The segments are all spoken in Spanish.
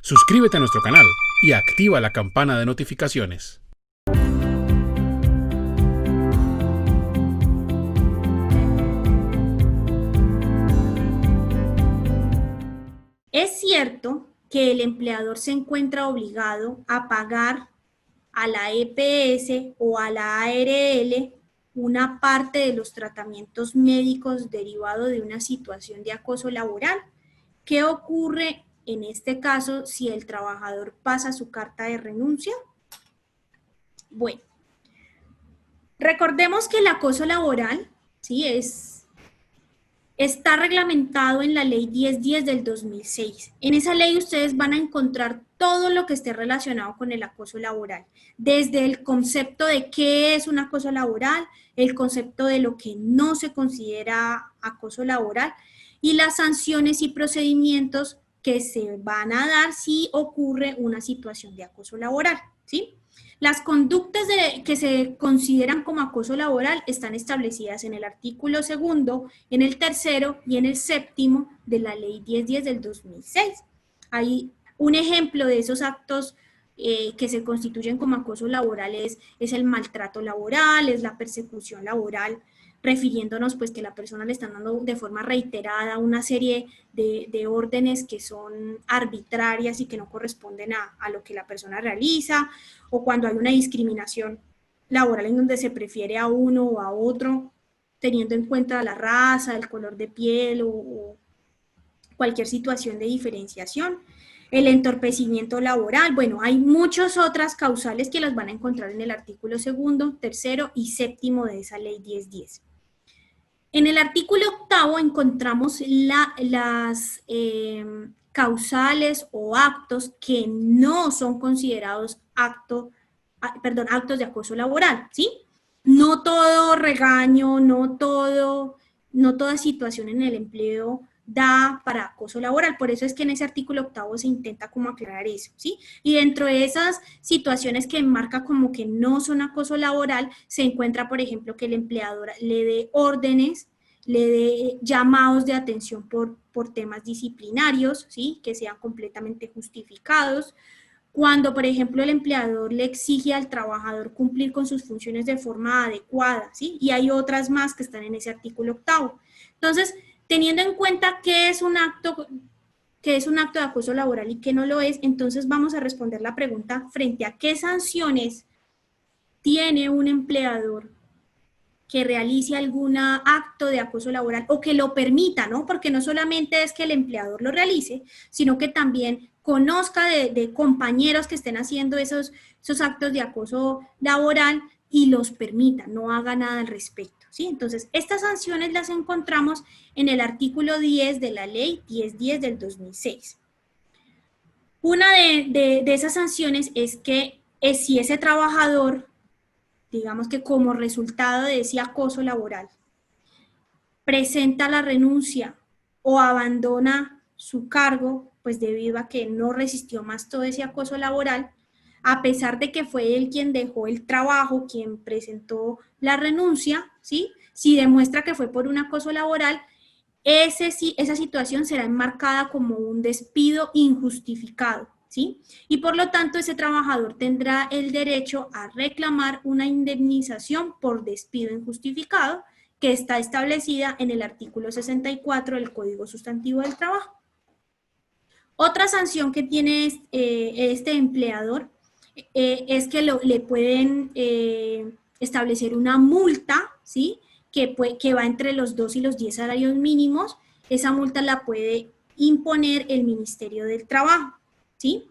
Suscríbete a nuestro canal y activa la campana de notificaciones. Es cierto que el empleador se encuentra obligado a pagar a la EPS o a la ARL una parte de los tratamientos médicos derivados de una situación de acoso laboral. ¿Qué ocurre en este caso si el trabajador pasa su carta de renuncia? Bueno, recordemos que el acoso laboral, ¿sí? Está reglamentado en la ley 1010 del 2006. En esa ley ustedes van a encontrar todo lo que esté relacionado con el acoso laboral, desde el concepto de qué es un acoso laboral, el concepto de lo que no se considera acoso laboral y las sanciones y procedimientos que se van a dar si ocurre una situación de acoso laboral, ¿sí? Las conductas que se consideran como acoso laboral están establecidas en el artículo 2, en el 3 y en el 7 de la ley 1010 del 2006. Hay un ejemplo de esos actos que se constituyen como acoso laboral es el maltrato laboral, es la persecución laboral, refiriéndonos pues que la persona le están dando de forma reiterada una serie de órdenes que son arbitrarias y que no corresponden a lo que la persona realiza, o cuando hay una discriminación laboral en donde se prefiere a uno o a otro, teniendo en cuenta la raza, el color de piel o cualquier situación de diferenciación. El entorpecimiento laboral, bueno, hay muchas otras causales que las van a encontrar en el artículo 2, 3 y 7 de esa ley 1010. En el artículo 8 encontramos las causales o actos que no son considerados actos de acoso laboral, ¿sí? No todo regaño, no toda situación en el empleo da para acoso laboral. Por eso es que en ese artículo 8 se intenta como aclarar eso, ¿sí? Y dentro de esas situaciones que marca como que no son acoso laboral, se encuentra, por ejemplo, que el empleador le dé órdenes, le dé llamados de atención por temas disciplinarios, ¿sí? Que sean completamente justificados. Cuando, por ejemplo, el empleador le exige al trabajador cumplir con sus funciones de forma adecuada, ¿sí? Y hay otras más que están en ese artículo 8. Entonces, teniendo en cuenta qué es un acto de acoso laboral y qué no lo es, entonces vamos a responder la pregunta frente a qué sanciones tiene un empleador que realice algún acto de acoso laboral o que lo permita, ¿no? Porque no solamente es que el empleador lo realice, sino que también conozca de compañeros que estén haciendo esos actos de acoso laboral y los permita, no haga nada al respecto, ¿sí? Entonces, estas sanciones las encontramos en el artículo 10 de la ley 1010 del 2006. Una de esas sanciones es que si ese trabajador, digamos que como resultado de ese acoso laboral, presenta la renuncia o abandona su cargo, pues debido a que no resistió más todo ese acoso laboral, a pesar de que fue él quien dejó el trabajo, quien presentó la renuncia, ¿sí? Si demuestra que fue por un acoso laboral, esa situación será enmarcada como un despido injustificado, ¿sí? Y por lo tanto, ese trabajador tendrá el derecho a reclamar una indemnización por despido injustificado que está establecida en el artículo 64 del Código Sustantivo del Trabajo. Otra sanción que tiene este empleador es que le pueden establecer una multa, ¿sí? Que va entre los 2 y los 10 salarios mínimos. Esa multa la puede imponer el Ministerio del Trabajo, ¿sí?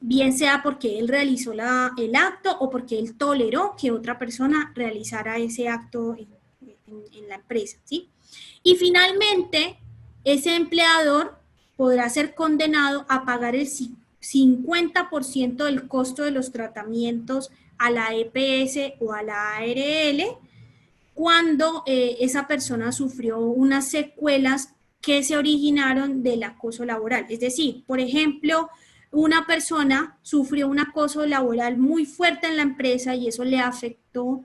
Bien sea porque él realizó el acto o porque él toleró que otra persona realizara ese acto en la empresa, ¿sí? Y finalmente, ese empleador podrá ser condenado a pagar el 50% del costo de los tratamientos a la EPS o a la ARL cuando esa persona sufrió unas secuelas que se originaron del acoso laboral. Es decir, por ejemplo, una persona sufrió un acoso laboral muy fuerte en la empresa y eso le afectó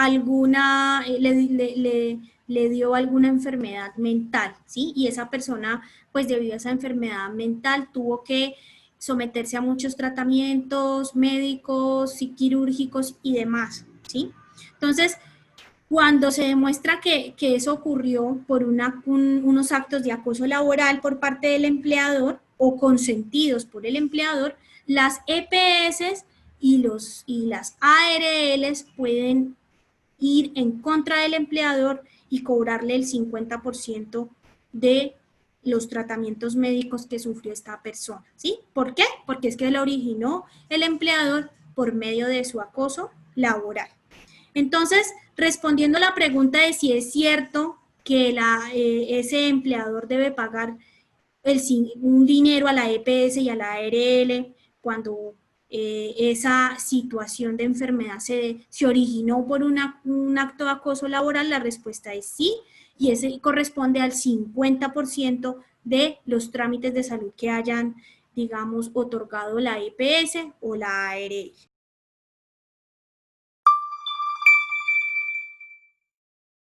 alguna, le dio alguna enfermedad mental, ¿sí? Y esa persona, pues debido a esa enfermedad mental, tuvo que someterse a muchos tratamientos médicos, quirúrgicos y demás, ¿sí? Entonces, cuando se demuestra que eso ocurrió por unos actos de acoso laboral por parte del empleador o consentidos por el empleador, las EPS y las ARLs pueden ir en contra del empleador y cobrarle el 50% de los tratamientos médicos que sufrió esta persona, ¿sí? ¿Por qué? Porque es que lo originó el empleador por medio de su acoso laboral. Entonces, respondiendo a la pregunta de si es cierto que ese empleador debe pagar un dinero a la EPS y a la ARL cuando esa situación de enfermedad se originó por un acto de acoso laboral, la respuesta es sí, y ese corresponde al 50% de los trámites de salud que hayan, digamos, otorgado la EPS o la ARL.